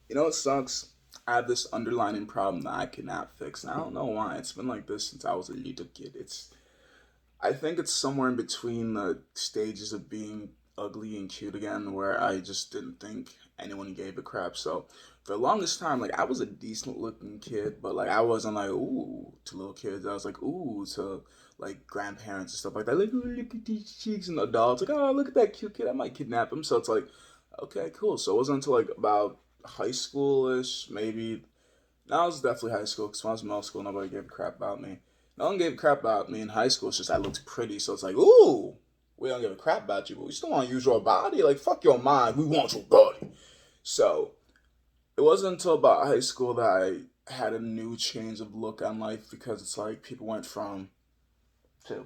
You know what sucks? I have this underlying problem that I cannot fix. And I don't know why. It's been like this since I was a little kid. I think it's somewhere in between the stages of being ugly and cute again, where I just didn't think anyone gave a crap. So for the longest time, like I was a decent looking kid, but like I wasn't like ooh to little kids. I was like ooh to like grandparents and stuff like that. Like ooh, look at these cheeks, and adults like oh look at that cute kid. I might kidnap him. So it's like okay cool. So it wasn't until like about high schoolish maybe. No, it was definitely high school because when I was in middle school, nobody gave a crap about me. No one gave a crap about me in high school. It's just I looked pretty, so it's like, ooh, we don't give a crap about you, but we still want to use your body. Like, fuck your mind. We want your body. So it wasn't until about high school that I had a new change of look on life because it's like people went from to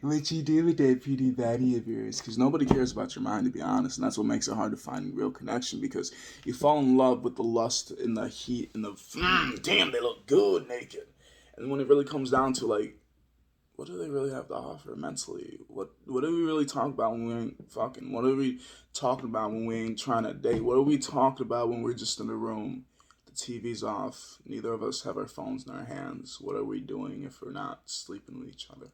what you do with that pretty body of yours? Because nobody cares about your mind, to be honest, and that's what makes it hard to find real connection. Because you fall in love with the lust and the heat and the damn, they look good naked, and when it really comes down to like, what do they really have to offer mentally? What do we really talk about when we ain't fucking? What are we talking about when we ain't trying to date? What are we talking about when we're just in the room? The TV's off. Neither of us have our phones in our hands. What are we doing if we're not sleeping with each other?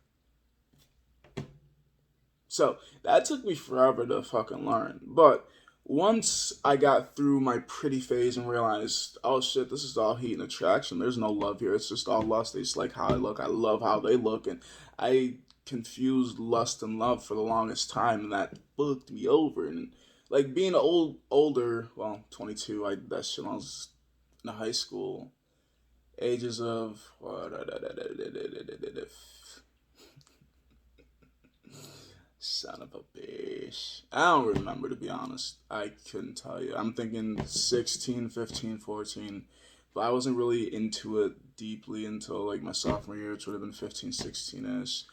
So that took me forever to fucking learn. But once I got through my pretty phase and realized, oh shit, this is all heat and attraction. There's no love here. It's just all lust. They just like how I look. I love how they look. And I confused lust and love for the longest time, and that fucked me over. And like being older, well, 22, I did that shit when I was in high school. Ages of what? Son of a bitch. I don't remember, to be honest. I couldn't tell you. I'm thinking 16, 15, 14. But I wasn't really into it deeply until like my sophomore year, which would have been 15, 16 ish.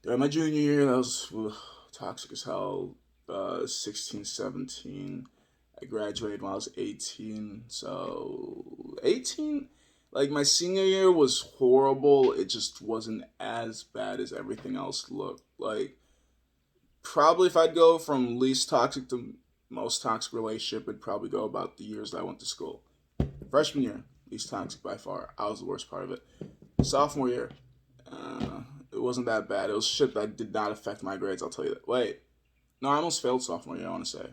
During my junior year, that was toxic as hell. 16, 17. I graduated when I was 18. So, 18? Like, my senior year was horrible. It just wasn't as bad as everything else looked. Like, probably if I'd go from least toxic to most toxic relationship, it'd probably go about the years that I went to school. Freshman year, least toxic by far. I was the worst part of it. Sophomore year, it wasn't that bad. It was shit that did not affect my grades. I'll tell you that. Wait, no, I almost failed sophomore year. I want to say.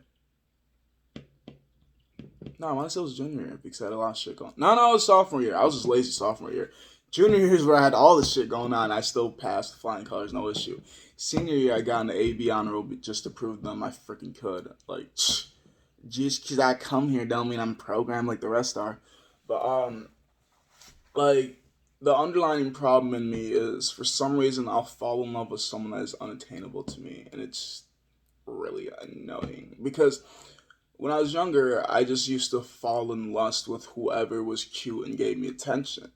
No, I want to say it was junior year because I had a lot of shit going. No, it was sophomore year. I was just lazy sophomore year. Junior year is where I had all this shit going on. I still passed flying colors, no issue. Senior year, I got an AB honor roll just to prove them I freaking could. Like, just because I come here don't mean I'm programmed like the rest are. But like the underlying problem in me is for some reason I'll fall in love with someone that is unattainable to me, and it's really annoying because when I was younger, I just used to fall in lust with whoever was cute and gave me attention.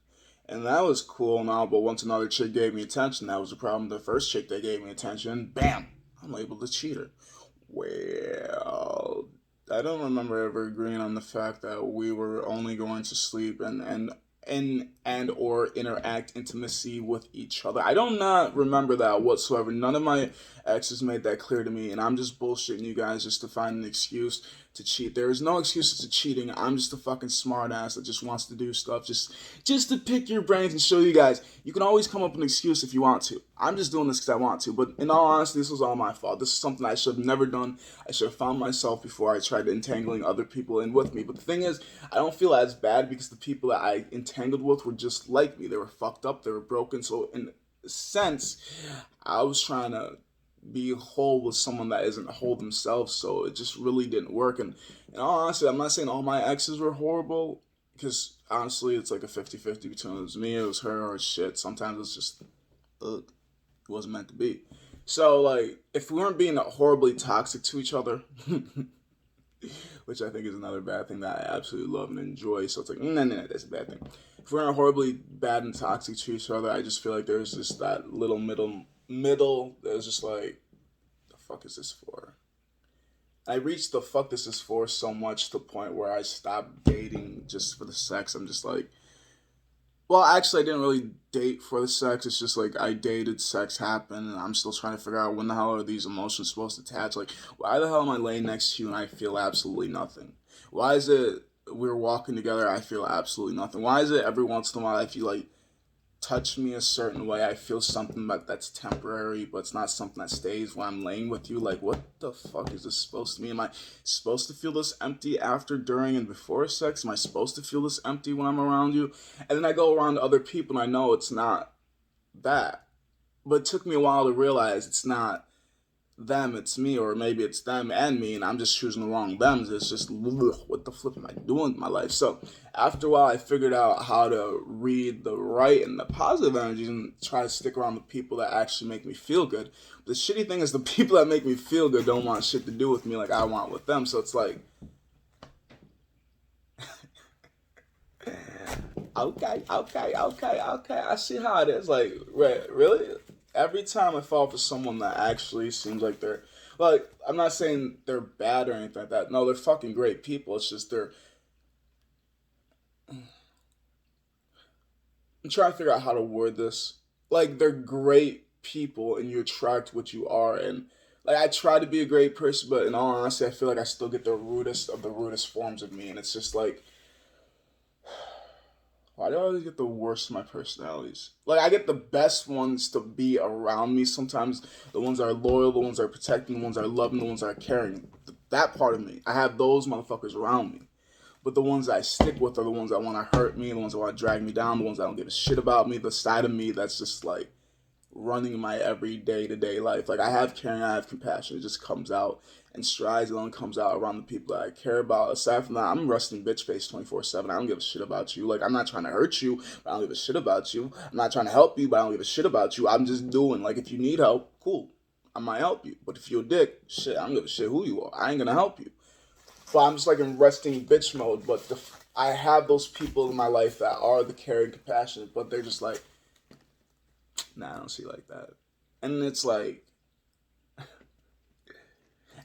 And that was cool now, but once another chick gave me attention, that was the problem. The first chick that gave me attention, bam, I'm labeled a cheater. Well, I don't remember ever agreeing on the fact that we were only going to sleep and or interact intimacy with each other. I don't not remember that whatsoever. None of my exes made that clear to me, and I'm just bullshitting you guys just to find an excuse to cheat. There is no excuses to cheating. I'm just a fucking smartass that just wants to do stuff just to pick your brains and show you guys you can always come up with an excuse if you want to. I'm just doing this because I want to. But in all honesty, this was all my fault. This is something I should have never done. I should have found myself before I tried entangling other people in with me. But the thing is, I don't feel as bad because the people that I entangled with were just like me. They were fucked up. They were broken. So in a sense, I was trying to be whole with someone that isn't whole themselves. So it just really didn't work. And in all honesty, I'm not saying all my exes were horrible because honestly, it's like a 50-50 between it was me, it was her, or shit. Sometimes it's just, ugh, it wasn't meant to be. So, like, if we weren't being horribly toxic to each other, which I think is another bad thing that I absolutely love and enjoy. So it's like, no, that's a bad thing. If we're not horribly bad and toxic to each other, I just feel like there's just that little middle. There's just like, the fuck is this for? I reached the fuck this is for so much to the point where I stopped dating just for the sex. I'm just like, Well, actually, I didn't really date for the sex. It's just like I dated, sex happened, and I'm still trying to figure out when the hell are these emotions supposed to attach. Like, why the hell am I laying next to you and I feel absolutely nothing? Why is it we're walking together, I feel absolutely nothing? Why is it every once in a while I feel like touch me a certain way, I feel something that's temporary, but it's not something that stays when I'm laying with you. Like, what the fuck is this supposed to mean? Am I supposed to feel this empty after, during, and before sex? Am I supposed to feel this empty when I'm around you? And then I go around to other people and I know it's not that. But it took me a while to realize it's not them, it's me, or maybe it's them and me, and I'm just choosing the wrong them. It's just, ugh, what the flip am I doing with my life? So after a while, I figured out how to read the right and the positive energies and try to stick around the people that actually make me feel good. The shitty thing is the people that make me feel good don't want shit to do with me like I want with them. So it's like, okay. I see how it is. Like, really? Every time I fall for someone that actually seems like they're, like, I'm not saying they're bad or anything like that. No, they're fucking great people. It's just I'm trying to figure out how to word this. Like, they're great people and you attract what you are. And, like, I try to be a great person, but in all honesty, I feel like I still get the rudest of the rudest forms of me. And it's just like, why do I always get the worst of my personalities? Like, I get the best ones to be around me sometimes. The ones that are loyal, the ones that are protecting, the ones that are loving, the ones that are caring. That part of me. I have those motherfuckers around me. But the ones that I stick with are the ones that want to hurt me, the ones that want to drag me down, the ones that don't give a shit about me, the side of me that's just like running my every day to day life. Like, I have caring, I have compassion. It just comes out and strides. It only comes out around the people that I care about. Aside from that, I'm rusting bitch face 24/7. I don't give a shit about you. Like, I'm not trying to hurt you, but I don't give a shit about you. I'm not trying to help you, but I don't give a shit about you. I'm just doing, like, if you need help, cool. I might help you. But if you're a dick, shit, I don't give a shit who you are. I ain't gonna help you. But I'm just like in resting bitch mode. But I have those people in my life that are the caring, compassionate, but they're just like, nah, I don't see like that. And it's like,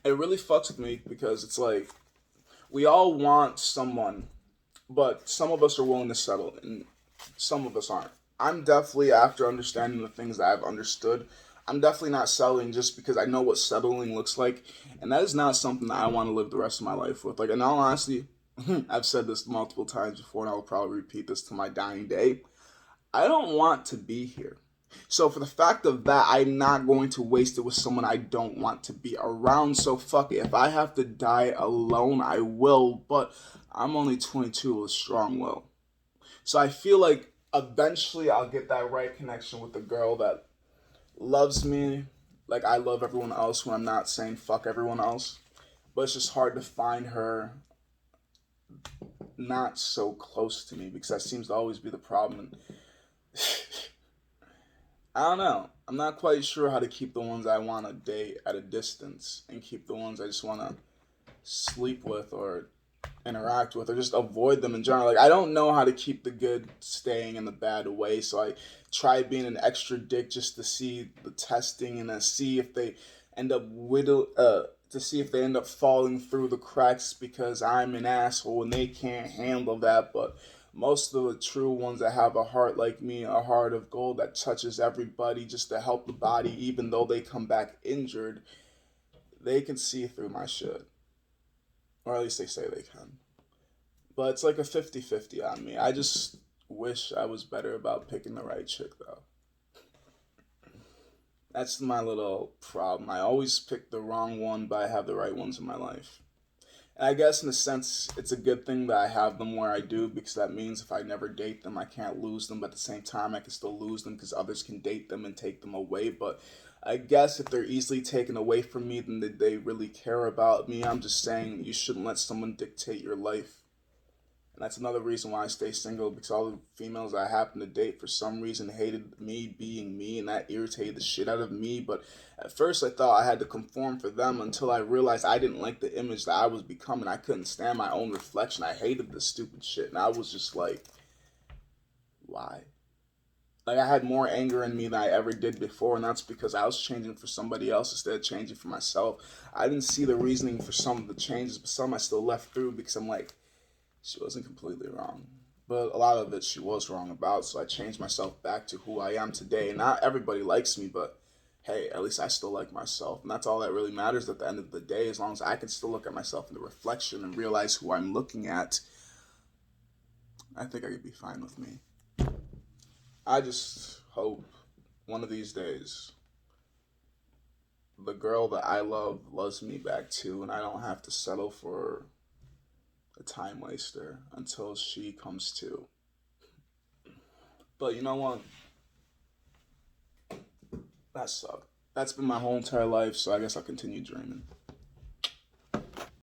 it really fucks with me because it's like, we all want someone, but some of us are willing to settle and some of us aren't. I'm definitely, after understanding the things that I've understood, I'm definitely not settling just because I know what settling looks like. And that is not something that I want to live the rest of my life with. Like, in all honesty, I've said this multiple times before and I'll probably repeat this to my dying day. I don't want to be here. So for the fact of that, I'm not going to waste it with someone I don't want to be around. So fuck it. If I have to die alone, I will. But I'm only 22 with a strong will. So I feel like eventually I'll get that right connection with the girl that loves me like I love everyone else when I'm not saying fuck everyone else. But it's just hard to find her not so close to me because that seems to always be the problem. I don't know. I'm not quite sure how to keep the ones I want to date at a distance and keep the ones I just want to sleep with or interact with or just avoid them in general. Like, I don't know how to keep the good staying and the bad away, so I try being an extra dick just to see the testing and to see if they end up to see if they end up falling through the cracks because I'm an asshole and they can't handle that. But most of the true ones that have a heart like me, a heart of gold that touches everybody just to help the body, even though they come back injured, they can see through my shit. Or at least they say they can. But it's like a 50-50 on me. I just wish I was better about picking the right chick, though. That's my little problem. I always pick the wrong one, but I have the right ones in my life. And I guess in a sense, it's a good thing that I have them where I do because that means if I never date them, I can't lose them. But at the same time, I can still lose them because others can date them and take them away. But I guess if they're easily taken away from me, then they really care about me. I'm just saying you shouldn't let someone dictate your life. And that's another reason why I stay single because all the females I happen to date for some reason hated me being me and that irritated the shit out of me. But at first I thought I had to conform for them until I realized I didn't like the image that I was becoming. I couldn't stand my own reflection. I hated this stupid shit. And I was just like, why? Like, I had more anger in me than I ever did before, and that's because I was changing for somebody else instead of changing for myself. I didn't see the reasoning for some of the changes, but some I still left through because I'm like, she wasn't completely wrong. But a lot of it she was wrong about, so I changed myself back to who I am today. Not everybody likes me, but hey, at least I still like myself. And that's all that really matters at the end of the day. As long as I can still look at myself in the reflection and realize who I'm looking at, I think I could be fine with me. I just hope one of these days the girl that I love loves me back too, and I don't have to settle for a time waster until she comes to. But you know what? That sucked. That's been my whole entire life, so I guess I'll continue dreaming.